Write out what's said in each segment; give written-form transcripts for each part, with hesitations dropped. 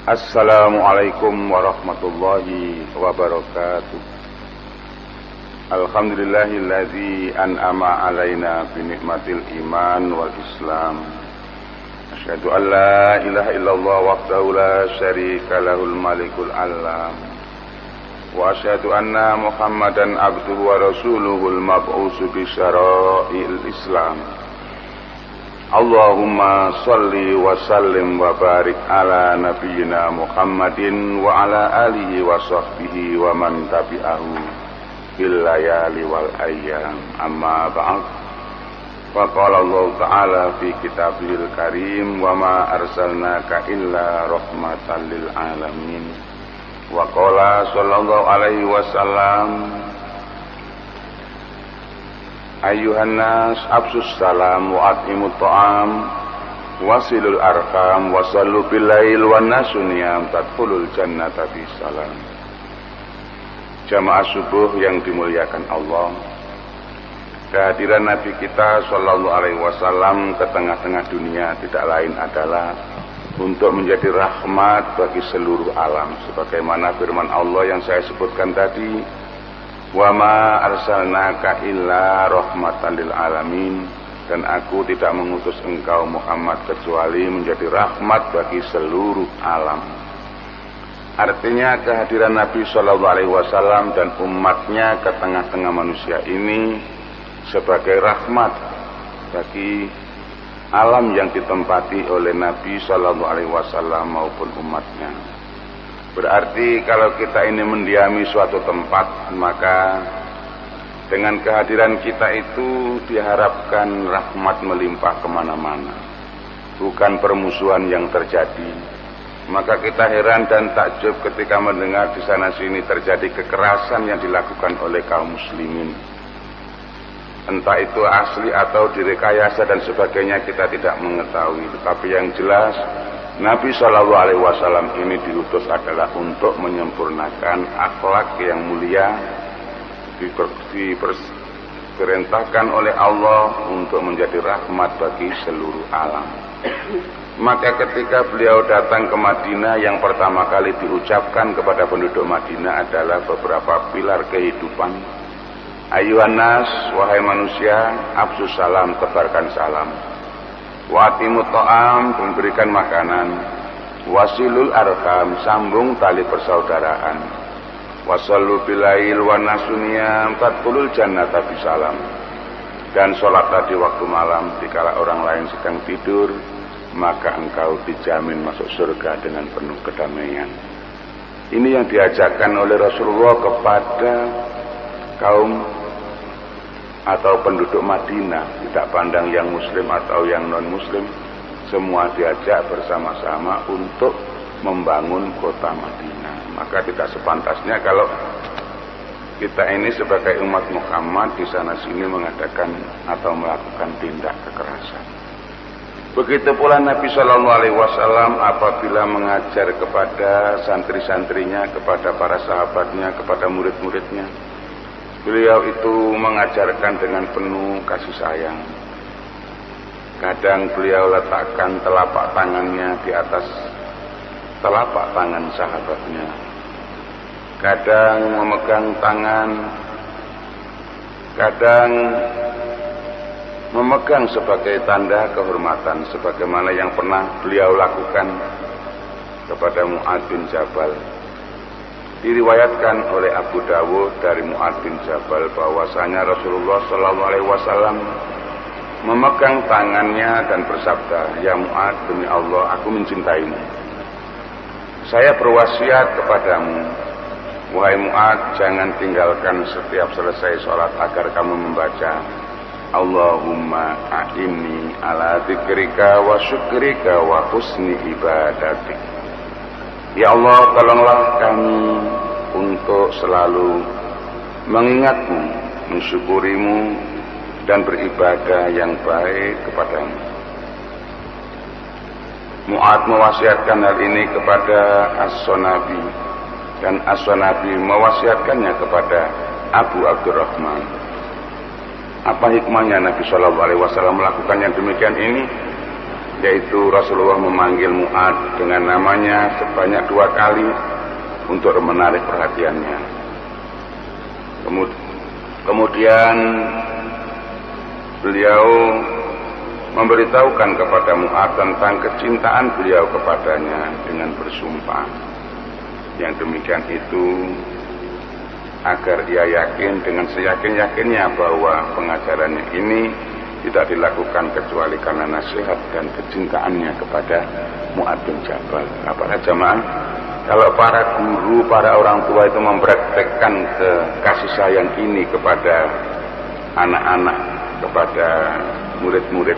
Assalamualaikum warahmatullahi wabarakatuh. Alhamdulillahilladzi an'ama alaina bi nikmatil iman wal islam. Asyhadu an la ilaha illallah wahdahu la syarika lahul malikul alam. Wa asyhadu anna Muhammadan abduhu wa rasuluhul mab'usu bi syara'il islam. Allahumma salli wa sallim wa barik ala nabiyyina Muhammadin wa ala alihi wa sahbihi wa man tabi'ahu bil layali wal ayyam, amma ba'd. Wa qala Allah ta'ala fi kitabihil karim wa ma arsalnaka illa rahmatan lil alamin. Wa qala sallallahu alaihi wasallam, Ayyuhan nas absus salam wa at'imut ta'am wasilul arham wasallu bil lail wan nasu niyam tadkhulul jannata bisalam. Jamaah subuh yang dimuliakan Allah, kehadiran Nabi kita sallallahu alaihi wasallam ke tengah-tengah dunia tidak lain adalah untuk menjadi rahmat bagi seluruh alam, sebagaimana firman Allah yang saya sebutkan tadi, wa ma arsalnaka illa rahmatan lil alamin, dan aku tidak mengutus engkau Muhammad kecuali menjadi rahmat bagi seluruh alam. Artinya kehadiran Nabi sallallahu alaihi wasallam dan umatnya ke tengah-tengah manusia ini sebagai rahmat bagi alam yang ditempati oleh Nabi sallallahu alaihi wasallam maupun umatnya. Berarti kalau kita ini mendiami suatu tempat, maka dengan kehadiran kita itu diharapkan rahmat melimpah kemana-mana, bukan permusuhan yang terjadi. Maka kita heran dan takjub ketika mendengar di sana sini terjadi kekerasan yang dilakukan oleh kaum muslimin. Entah itu asli atau direkayasa dan sebagainya, kita tidak mengetahui. Tetapi yang jelas, Nabi Shallallahu Alaihi Wasallam ini diutus adalah untuk menyempurnakan akhlak yang mulia, diperintahkan oleh Allah untuk menjadi rahmat bagi seluruh alam. Maka ketika beliau datang ke Madinah, yang pertama kali diucapkan kepada penduduk Madinah adalah beberapa pilar kehidupan. Ayyuhan nas, wahai manusia, absus salam, tebarkan salam. Wa atimut ta'am, memberikan makanan. Wasilul arham, sambung tali persaudaraan. Wasallu bilail wa nasuniyam tadkhulul jannata bisalam. Dan sholat tadi waktu malam, dikala orang lain sedang tidur, maka engkau dijamin masuk surga dengan penuh kedamaian. Ini yang diajarkan oleh Rasulullah kepada kaum atau penduduk Madinah, tidak pandang yang muslim atau yang non muslim, semua diajak bersama-sama untuk membangun kota Madinah. Maka tidak sepantasnya kalau kita ini sebagai umat Muhammad di sana sini mengadakan atau melakukan tindak kekerasan. Begitu pula Nabi Shallallahu Alaihi Wasallam apabila mengajar kepada santri-santrinya, kepada para sahabatnya, kepada murid-muridnya, beliau itu mengajarkan dengan penuh kasih sayang. Kadang beliau letakkan telapak tangannya di atas telapak tangan sahabatnya. Kadang memegang tangan, kadang memegang sebagai tanda kehormatan, sebagaimana yang pernah beliau lakukan kepada Mu'adz bin Jabal. Diriwayatkan oleh Abu Dawud dari Mu'adz bin Jabal bahwasanya Rasulullah Shallallahu Alaihi Wasallam memegang tangannya dan bersabda, "Ya Mu'adz, demi Allah aku mencintaimu. Saya berwasiat kepadamu, wahai Mu'adz, jangan tinggalkan setiap selesai sholat agar kamu membaca Allahumma a'inni ala dzikrika wa syukrika wa husni ibadatik." Ya Allah, tolonglah kami untuk selalu mengingatmu, mensyukurimu, dan beribadah yang baik kepadamu. Mu'adz mewasiatkan hal ini kepada As-Sonabi, dan As-Sonabi mewasiatkannya kepada Abu Abdurrahman. Apa hikmahnya Nabi Shallallahu Alaihi Wasallam melakukan yang demikian ini? yaitu Rasulullah memanggil Mu'adz dengan namanya sebanyak 2 kali untuk menarik perhatiannya. Kemudian beliau memberitahukan kepada Mu'adz tentang kecintaan beliau kepadanya dengan bersumpah. Yang demikian itu agar dia yakin dengan seyakin-yakinnya bahwa pengajarannya ini tidak dilakukan kecuali karena nasihat dan kecintaannya kepada Mu'adz bin Jabal. Para jamaah, kalau para guru, para orang tua itu mempraktekkan kasih sayang ini kepada anak-anak, kepada murid-murid,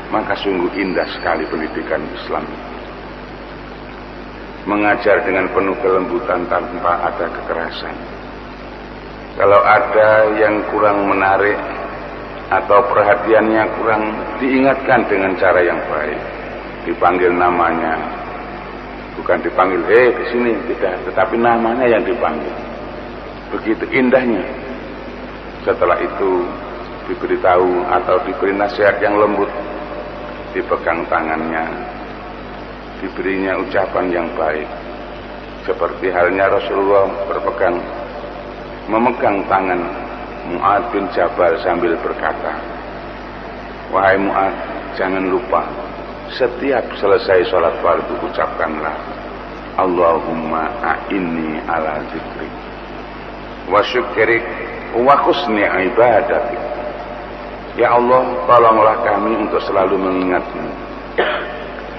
maka sungguh indah sekali pendidikan Islam. Mengajar dengan penuh kelembutan tanpa ada kekerasan. Kalau ada yang kurang menarik atau perhatiannya kurang, diingatkan dengan cara yang baik. Dipanggil namanya, bukan dipanggil ke sini, tidak, tetapi namanya yang dipanggil. Begitu indahnya. Setelah itu diberitahu atau diberi nasihat yang lembut, dipegang tangannya, diberinya ucapan yang baik, seperti halnya Rasulullah memegang tangan Mu'adz bin Jabal sambil berkata, "Wahai Mu'adz, jangan lupa setiap selesai sholat fardu ucapkanlah Allahumma a'inni ala zikrik wa syukrik wa husni ibadatik." Ya Allah, tolonglah kami untuk selalu mengingat-Mu.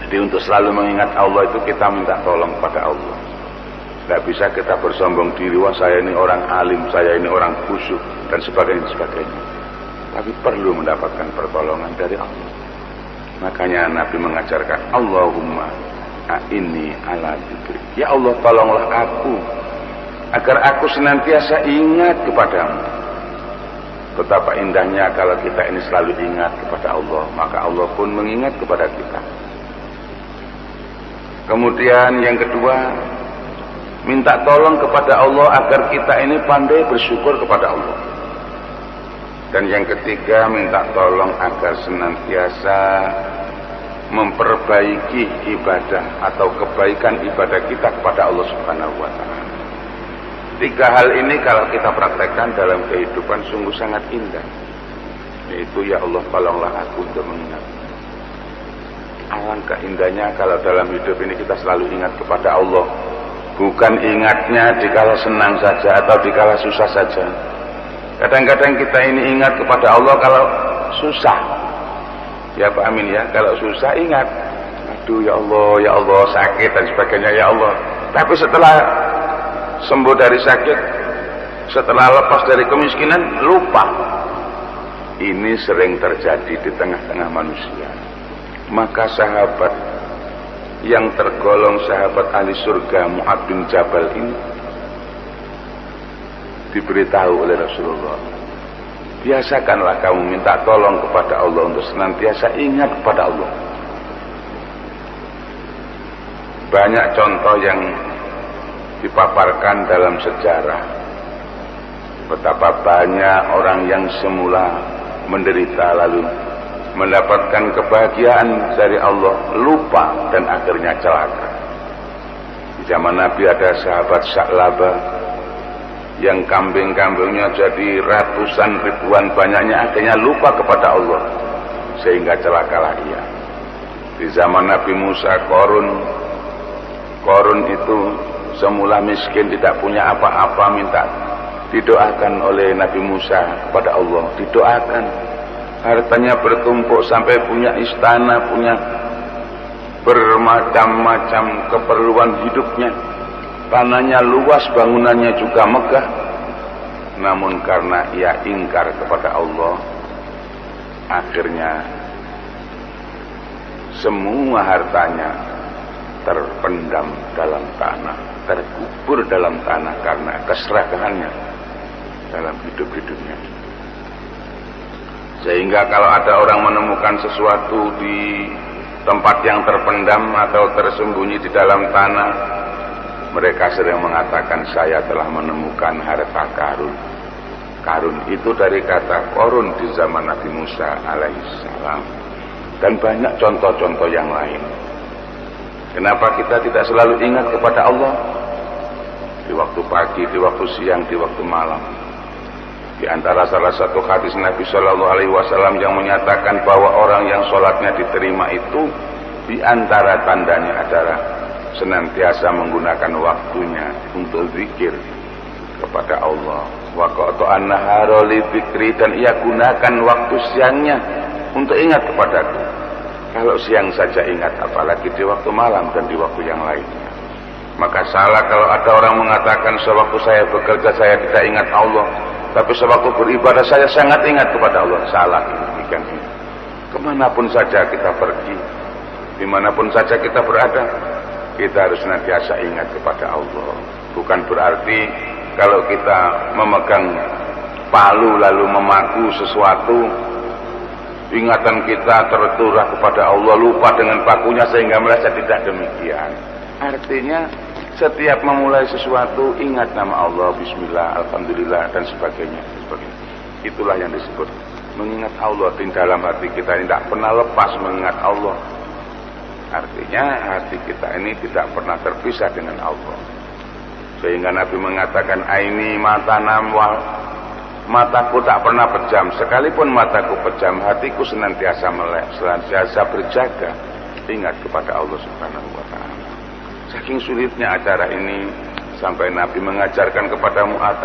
Jadi untuk selalu mengingat Allah itu kita minta tolong pada Allah. Tidak bisa kita bersombong diri, wah saya ini orang alim, saya ini orang khusyuk, dan sebagainya. Tapi perlu mendapatkan pertolongan dari Allah. Makanya Nabi mengajarkan, Allahumma a'inni ala dzikrik. Ya Allah, tolonglah aku agar aku senantiasa ingat kepadamu. Betapa indahnya kalau kita ini selalu ingat kepada Allah, maka Allah pun mengingat kepada kita. Kemudian yang kedua, minta tolong kepada Allah agar kita ini pandai bersyukur kepada Allah. Dan yang ketiga, minta tolong agar senantiasa memperbaiki ibadah atau kebaikan ibadah kita kepada Allah Subhanahu wa Ta'ala. 3 hal ini kalau kita praktekkan dalam kehidupan sungguh sangat indah. Yaitu, ya Allah, tolonglah aku untuk mengingat. Alangkah indahnya kalau dalam hidup ini kita selalu ingat kepada Allah. Bukan ingatnya dikala senang saja atau dikala susah saja. Kadang-kadang kita ini ingat kepada Allah kalau susah. Ya Pak Amin ya, kalau susah ingat. Aduh ya Allah sakit dan sebagainya ya Allah. Tapi setelah sembuh dari sakit, setelah lepas dari kemiskinan, lupa. Ini sering terjadi di tengah-tengah manusia. Maka sahabat yang tergolong sahabat ahli surga Mu'adz bin Jabal ini diberitahu oleh Rasulullah, biasakanlah kamu minta tolong kepada Allah untuk senantiasa ingat kepada Allah. Banyak contoh yang dipaparkan dalam sejarah, betapa banyak orang yang semula menderita lalu mendapatkan kebahagiaan dari Allah, lupa dan akhirnya celaka. Di zaman Nabi ada sahabat Sa'labah yang kambing-kambingnya jadi ratusan ribuan banyaknya, akhirnya lupa kepada Allah sehingga celakalah ia. Di zaman Nabi Musa, Korun itu semula miskin, tidak punya apa-apa, minta didoakan oleh Nabi Musa kepada Allah, didoakan. Hartanya bertumpuk sampai punya istana, punya bermacam-macam keperluan hidupnya. Tanahnya luas, bangunannya juga megah. Namun karena ia ingkar kepada Allah, akhirnya semua hartanya terpendam dalam tanah, terkubur dalam tanah karena keserakahannya dalam hidup-hidupnya. Sehingga kalau ada orang menemukan sesuatu di tempat yang terpendam atau tersembunyi di dalam tanah, mereka sering mengatakan, saya telah menemukan harta karun. Karun itu dari kata korun di zaman Nabi Musa alaihissalam. dan banyak contoh-contoh yang lain. Kenapa kita tidak selalu ingat kepada Allah di waktu pagi, di waktu siang, di waktu malam? Di antara salah satu hadis Nabi Shallallahu Alaihi Wasallam yang menyatakan bahwa orang yang sholatnya diterima itu di antara tandanya adalah senantiasa menggunakan waktunya untuk zikir kepada Allah. Wa qata'an nahara li dzikri, dan ia gunakan waktu siangnya untuk ingat kepadaku. Kalau siang saja ingat, apalagi di waktu malam dan di waktu yang lainnya. Maka salah kalau ada orang mengatakan sewaktu saya bekerja saya tidak ingat Allah, tapi sewaktu beribadah saya sangat ingat kepada Allah. Salah demikian. Kemanapun saja kita pergi, dimanapun saja kita berada, kita harus senantiasa ingat kepada Allah. Bukan berarti kalau kita memegang palu lalu memaku sesuatu, ingatan kita terturah kepada Allah, lupa dengan pakunya sehingga merasa tidak demikian. Artinya setiap memulai sesuatu ingat nama Allah, bismillah, alhamdulillah dan sebagainya. Itulah yang disebut mengingat Allah. Di dalam hati kita ini tidak pernah lepas mengingat Allah. Artinya hati kita ini tidak pernah terpisah dengan Allah. Sehingga Nabi mengatakan, aini mata namwal, mataku tak pernah pejam. Sekalipun mataku pejam, hatiku senantiasa melek, senantiasa berjaga ingat kepada Allah Subhanahu wa ta'ala. Saking sulitnya acara ini sampai Nabi mengajarkan kepada Mu'adz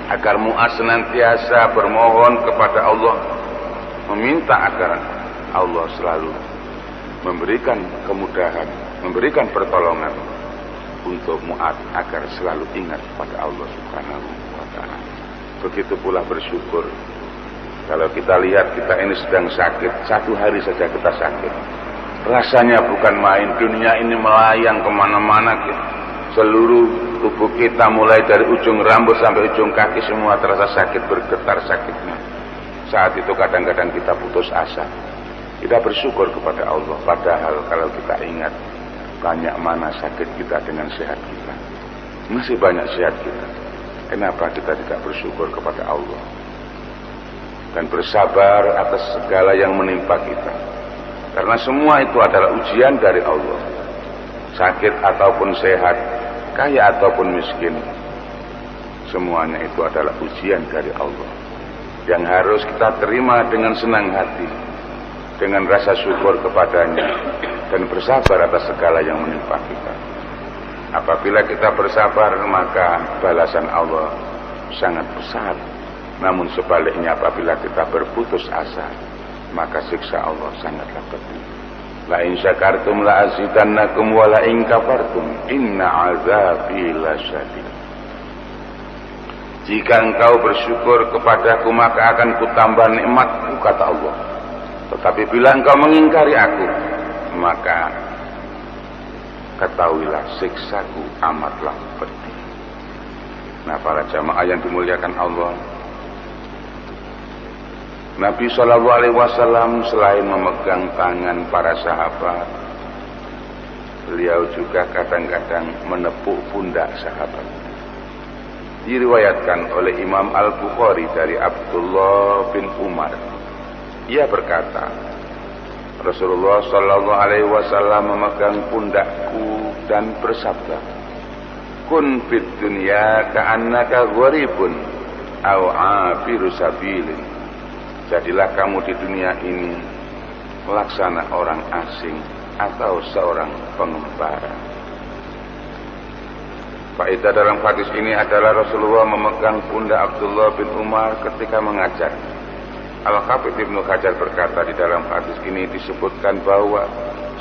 agar Mu'adz senantiasa bermohon kepada Allah, meminta agar Allah selalu memberikan kemudahan, memberikan pertolongan untuk Mu'adz agar selalu ingat kepada Allah Subhanahu wa ta'ala. Begitu pula bersyukur. Kalau kita lihat kita ini sedang sakit, satu hari saja kita sakit, rasanya bukan main. Dunia ini melayang kemana-mana. Seluruh tubuh kita mulai dari ujung rambut sampai ujung kaki semua terasa sakit, bergetar sakitnya. Saat itu kadang-kadang kita putus asa. Kita bersyukur kepada Allah. Padahal kalau kita ingat banyak mana sakit kita dengan sehat kita, masih banyak sehat kita. Kenapa kita tidak bersyukur kepada Allah dan bersabar atas segala yang menimpa kita? Karena semua itu adalah ujian dari Allah. Sakit ataupun sehat, kaya ataupun miskin, semuanya itu adalah ujian dari Allah yang harus kita terima dengan senang hati, dengan rasa syukur kepadanya, dan bersabar atas segala yang menimpa kita. Apabila kita bersabar, maka balasan Allah sangat besar. Namun sebaliknya, apabila kita berputus asa, maka siksa Allah sangatlah pedih. La in syakartum la azidannakum wa la in kafartum inna azabi lasyadid. Jika engkau bersyukur kepadaku, maka akan kutambah nikmatku, kata Allah. Tetapi bila engkau mengingkari aku, maka ketahuilah siksaku amatlah pedih. Nah, para jamaah yang dimuliakan Allah, Nabi Shallallahu Alaihi Wasallam selain memegang tangan para sahabat, beliau juga kadang-kadang menepuk pundak sahabat. Diriwayatkan oleh Imam Al-Bukhari dari Abdullah bin Umar, ia berkata, Rasulullah Shallallahu Alaihi Wasallam memegang pundakku dan bersabda, Kun fid dunya ka'annaka gharibun aw 'abiru sabilin. Jadilah kamu di dunia ini melaksana orang asing atau seorang pengembara. Faedah dalam hadis ini adalah Rasulullah memegang pundak Abdullah bin Umar ketika mengajar. Al-Hafidz Ibnu Hajar berkata di dalam hadis ini disebutkan bahwa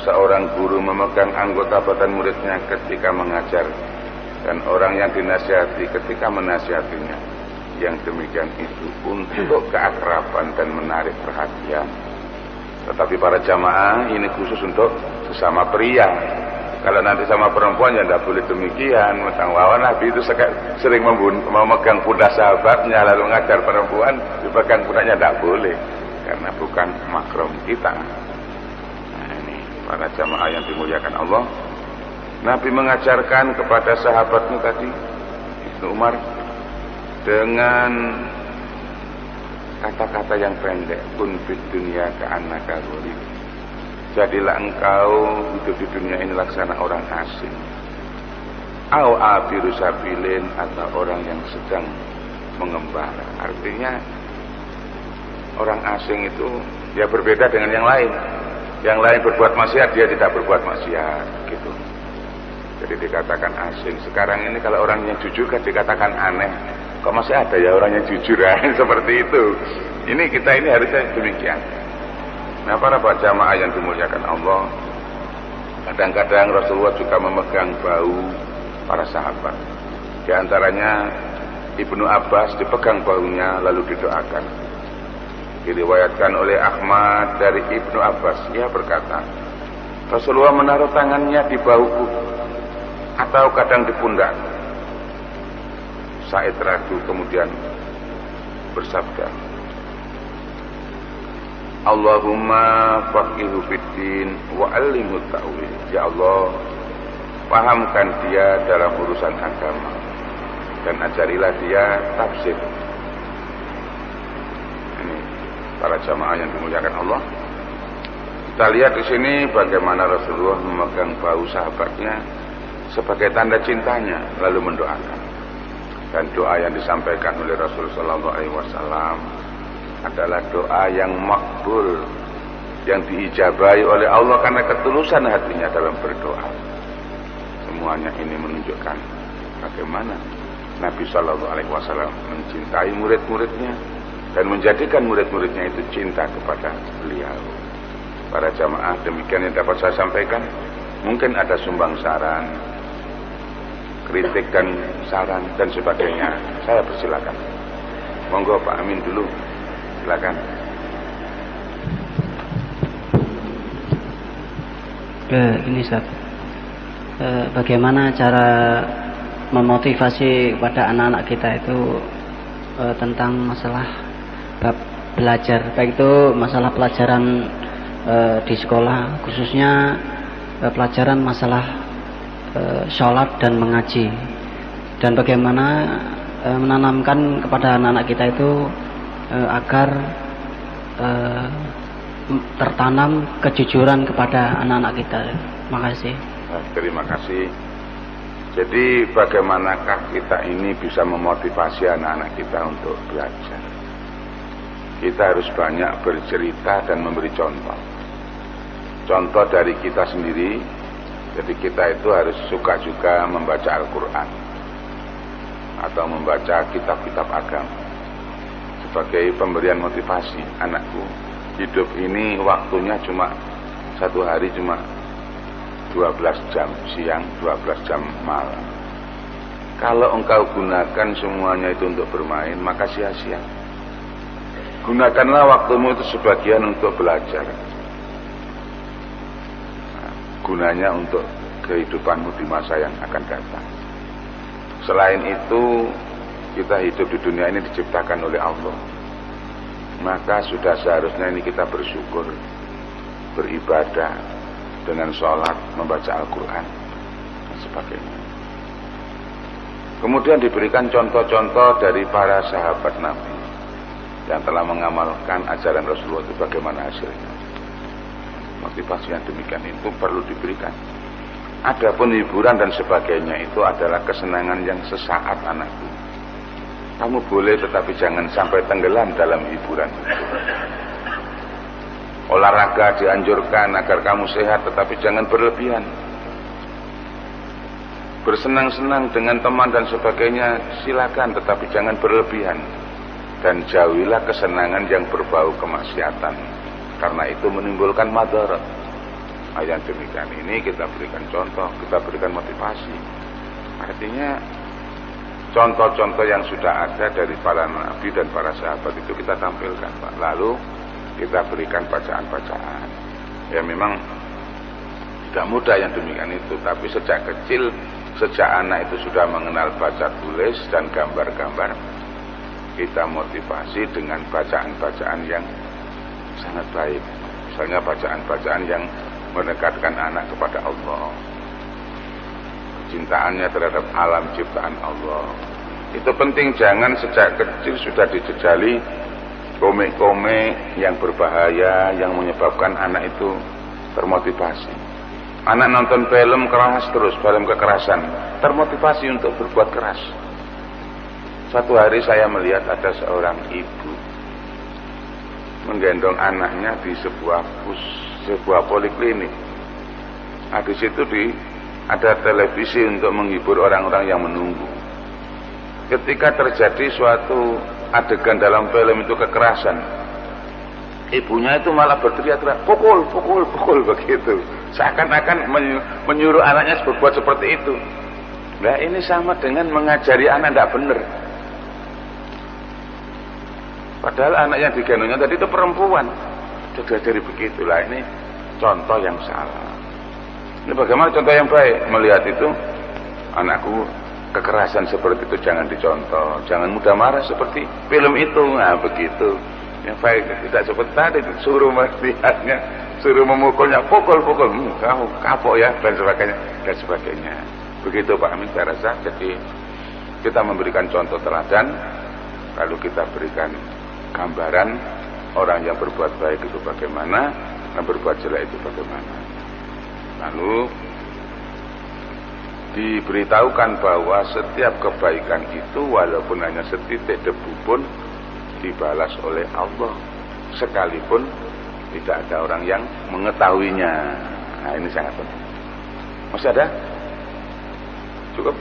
seorang guru memegang anggota badan muridnya ketika mengajar, dan orang yang dinasihati ketika menasihatinya. Yang demikian itu untuk keakraban dan menarik perhatian. Tetapi para jamaah, ini khusus untuk sesama pria. Kalau nanti sama perempuan ya tidak boleh demikian. Bahwa Nabi itu sering memegang pundak sahabatnya lalu ngajar perempuan, dipegang pundaknya tidak boleh, karena bukan mahram kita. Nah, ini para jamaah yang dimuliakan Allah, Nabi mengajarkan kepada sahabatnya tadi, Ibnu Umar, dengan kata-kata yang pendek, kun fid dunya ka'annaka gharib. Jadilah engkau hidup di dunia ini laksana orang asing. Au abiru sabilin, atau orang yang sedang mengembara. Artinya orang asing itu ya berbeda dengan yang lain. Yang lain berbuat maksiat, dia tidak berbuat maksiat, gitu. Jadi dikatakan asing. Sekarang ini kalau orang yang jujur kan dikatakan aneh. Kok masih ada ya orang yang jujur ya? Seperti itu. Kita ini harusnya demikian. Nah, para jamaah yang dimuliakan Allah, kadang-kadang Rasulullah juga memegang bau para sahabat. Di antaranya Ibnu Abbas dipegang baunya lalu didoakan. Diriwayatkan oleh Ahmad dari Ibnu Abbas, ia berkata, Rasulullah menaruh tangannya di bahuku atau kadang di pundak. Sa'id ragu kemudian bersabda, Allahumma faqihu fiddin wa 'allimhu ta'wil. Ya Allah, pahamkan dia dalam urusan agama dan ajarilah dia tafsir. Ini para jamaah yang dimuliakan Allah. Kita lihat di sini bagaimana Rasulullah memegang bau sahabatnya sebagai tanda cintanya lalu mendoakan. Dan doa yang disampaikan oleh Rasulullah sallallahu alaihi wasallam adalah doa yang makbul, yang diijabahi oleh Allah karena ketulusan hatinya dalam berdoa. Semuanya ini menunjukkan bagaimana Nabi sallallahu alaihi wasallam mencintai murid-muridnya dan menjadikan murid-muridnya itu cinta kepada beliau. Para jamaah, demikian yang dapat saya sampaikan. Mungkin ada sumbang saran, kritik dan saran dan sebagainya, saya persilakan. Monggo Pak Amin dulu, silakan. Ini Ustaz, bagaimana cara memotivasi pada anak-anak kita itu tentang masalah bab belajar, baik itu masalah pelajaran di sekolah, khususnya pelajaran masalah sholat dan mengaji, dan bagaimana menanamkan kepada anak-anak kita itu agar tertanam kejujuran kepada anak-anak kita. Terima kasih. Terima kasih. Jadi bagaimanakah kita ini bisa memotivasi anak-anak kita untuk belajar? Kita harus banyak bercerita dan memberi contoh. Contoh dari kita sendiri. Jadi kita itu harus suka juga membaca Al-Quran atau membaca kitab-kitab agama sebagai pemberian motivasi. Anakku, hidup ini waktunya cuma satu hari cuma 12 jam siang, 12 jam malam. Kalau engkau gunakan semuanya itu untuk bermain, maka sia-sia. Gunakanlah waktumu itu sebagian untuk belajar. Gunanya untuk kehidupanmu di masa yang akan datang. Selain itu, kita hidup di dunia ini diciptakan oleh Allah. Maka sudah seharusnya ini kita bersyukur, beribadah dengan sholat, membaca Al-Quran dan sebagainya. Kemudian diberikan contoh-contoh dari para sahabat Nabi yang telah mengamalkan ajaran Rasulullah itu bagaimana hasilnya. Motivasi yang demikian itu perlu diberikan. Adapun hiburan dan sebagainya itu adalah kesenangan yang sesaat, anakku. Kamu boleh, tetapi jangan sampai tenggelam dalam hiburan itu. Olahraga dianjurkan agar kamu sehat, tetapi jangan berlebihan. Bersenang-senang dengan teman dan sebagainya silakan, tetapi jangan berlebihan. Dan jauhilah kesenangan yang berbau kemaksiatan, karena itu menimbulkan madarat. Ayat demikian ini kita berikan contoh, kita berikan motivasi. Artinya contoh-contoh yang sudah ada dari para nabi dan para sahabat itu kita tampilkan, Pak. Lalu kita berikan bacaan-bacaan. Ya memang tidak mudah yang demikian itu, tapi sejak kecil, sejak anak itu sudah mengenal baca tulis dan gambar-gambar, kita motivasi dengan bacaan-bacaan yang sangat baik. Misalnya bacaan-bacaan yang mendekatkan anak kepada Allah, kecintaannya terhadap alam ciptaan Allah. Itu penting, jangan sejak kecil sudah dijejali komik-komik yang berbahaya yang menyebabkan anak itu termotivasi. Anak nonton film keras terus, film kekerasan, termotivasi untuk berbuat keras. Suatu hari saya melihat ada seorang ibu menggendong anaknya di sebuah poliklinik. Nah, di situ ada televisi untuk menghibur orang-orang yang menunggu. Ketika terjadi suatu adegan dalam film itu kekerasan, ibunya itu malah berteriak-teriak, pukul begitu. Seakan-akan menyuruh anaknya berbuat seperti itu. Nah, ini sama dengan mengajari anak tidak benar. Padahal anak yang digendongnya tadi itu perempuan. Sudah dari begitulah, ini contoh yang salah. Ini bagaimana contoh yang baik? Melihat itu, anakku kekerasan seperti itu jangan dicontoh, jangan mudah marah seperti film itu. Nah begitu. Yang baik tidak seperti tadi, suruh melihatnya, suruh memukulnya, pukul, kamu kapok ya, dan sebagainya. Begitu Pak Amin, saya rasa. Jadi kita memberikan contoh teladan, lalu kita berikan gambaran orang yang berbuat baik itu bagaimana, dan berbuat jelek itu bagaimana. Lalu diberitahukan bahwa setiap kebaikan itu walaupun hanya setitik debu pun dibalas oleh Allah, sekalipun tidak ada orang yang mengetahuinya. Nah, ini sangat penting. Masih ada? Cukup?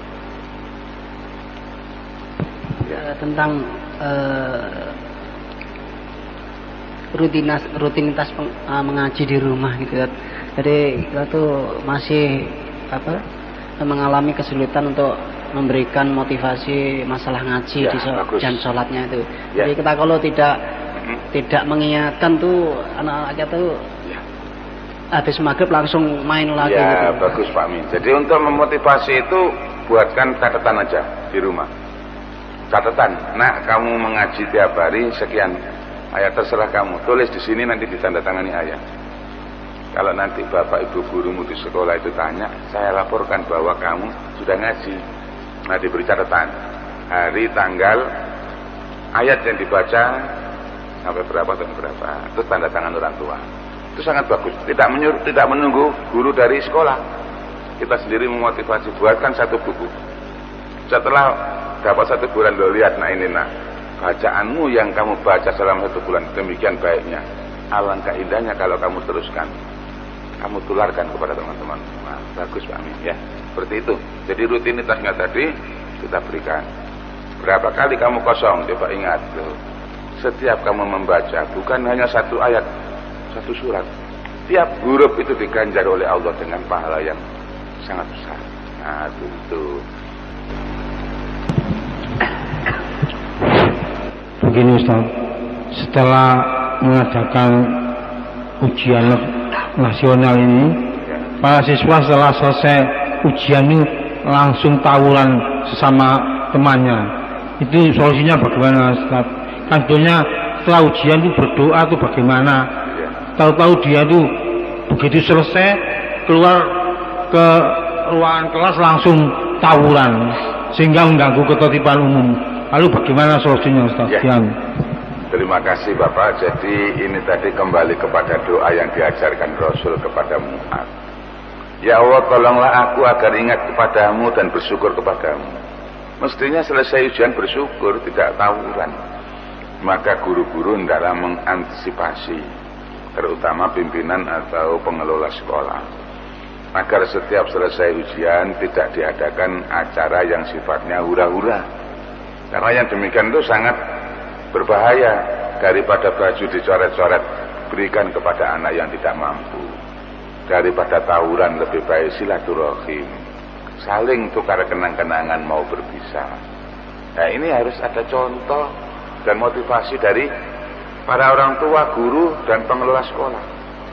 Ya. Tentang rutinitas mengaji di rumah gitu. Jadi kita tuh masih mengalami kesulitan untuk memberikan motivasi masalah ngaji ya, di jam sholatnya itu. Ya. Jadi kita kalau tidak mengingatkan tuh anak-anak kita tuh habis maghrib langsung main lagi. Ya, gitu. bagus Pak Min. Jadi untuk memotivasi itu buatkan catatan aja di rumah. Catatan, nak kamu mengaji tiap hari sekian ayat, terserah kamu. Tulis di sini, nanti ditandatangani ayat. Kalau nanti bapak ibu gurumu di sekolah itu tanya, saya laporkan bahwa kamu sudah ngaji. Nah, diberi catatan hari, tanggal, ayat yang dibaca sampai berapa dan berapa. Itu tanda tangan orang tua. Itu sangat bagus. Tidak menunggu guru dari sekolah. Kita sendiri memotivasi, buatkan satu buku. Setelah dapat 1 bulan, lo lihat, nah ini nak, bacaanmu yang kamu baca selama 1 bulan demikian baiknya. Alangkah indahnya kalau kamu teruskan, kamu tularkan kepada teman-teman. Nah, bagus Pak Amin ya. Seperti itu. Jadi rutinitasnya tadi kita berikan. Berapa kali kamu kosong, coba ingat loh. Setiap kamu membaca bukan hanya 1 ayat, 1 surat. Tiap huruf itu diganjar oleh Allah dengan pahala yang sangat besar. Nah, itu. Begini Ustaz, setelah mengadakan ujian nasional ini, para siswa setelah selesai ujian ini langsung tawuran sesama temannya. Itu solusinya bagaimana Ustaz? Kan setelah ujian itu berdoa itu bagaimana? Tahu-tahu dia itu begitu selesai keluar ke ruangan kelas langsung tawuran sehingga mengganggu ketertiban umum. Lalu bagaimana solusinya Ustaz? Ya. Terima kasih Bapak. Jadi ini tadi kembali kepada doa yang diajarkan Rasul kepada Mu'adz. Ya Allah, tolonglah aku agar ingat kepadamu dan bersyukur kepadamu. Mestinya selesai ujian bersyukur, tidak tawuran. Maka guru-guru hendaklah mengantisipasi, terutama pimpinan atau pengelola sekolah, agar setiap selesai ujian tidak diadakan acara yang sifatnya hura-hura. Karena yang demikian itu sangat berbahaya. Daripada baju dicoret-coret, berikan kepada anak yang tidak mampu. Daripada tawuran, lebih baik silaturahim, saling tukar kenang-kenangan mau berpisah. Nah, ini harus ada contoh dan motivasi dari para orang tua, guru, dan pengelola sekolah.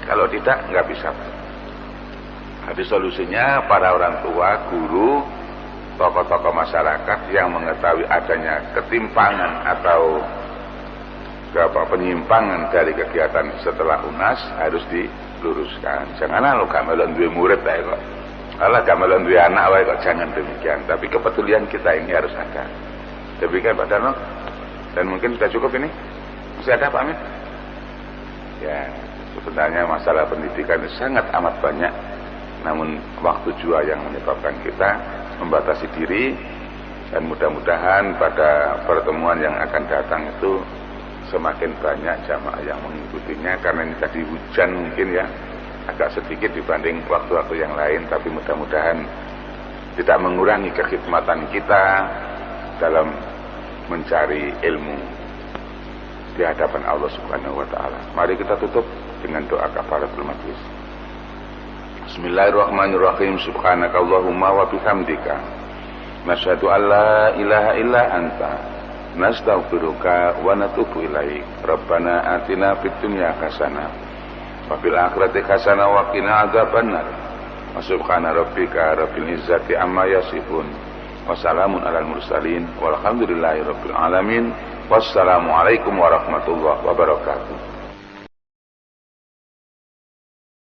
Kalau tidak, nggak bisa. Jadi solusinya para orang tua, guru, tokoh-tokoh masyarakat yang mengetahui adanya ketimpangan atau penyimpangan dari kegiatan setelah UNAS harus diluruskan. Jangan lo gamelan duwe murid ae kok. Alah gamelan duwe anak wae kok, jangan demikian. Tapi kepedulian kita ini harus ada. Demikian Pak Darno. Dan mungkin sudah cukup ini. Masih ada Pak Amin? Ya, sebenarnya masalah pendidikan itu sangat amat banyak, namun waktu jua yang menyebabkan kita membatasi diri, dan mudah-mudahan pada pertemuan yang akan datang itu semakin banyak jamaah yang mengikutinya, karena ini tadi hujan mungkin ya agak sedikit dibanding waktu-waktu yang lain, tapi mudah-mudahan tidak mengurangi kekhidmatan kita dalam mencari ilmu di hadapan Allah Subhanahu wa taala. Mari kita tutup dengan doa kafaratul majlis. Bismillahirrahmanirrahim. Subhanakallahumma wa bihamdika nasyhadu an la ilaha illa anta nastaghfiruka wa natubu ilaik. Rabbana atina fid dunya hasanah wa fil akhirati hasanah wa qina adzabannar. Wa subhana rabbika rabbil izzati amma yasifun wa salamun alal mursalin walhamdulillahi rabbil alamin. Wassalamualaikum warahmatullahi wabarakatuh.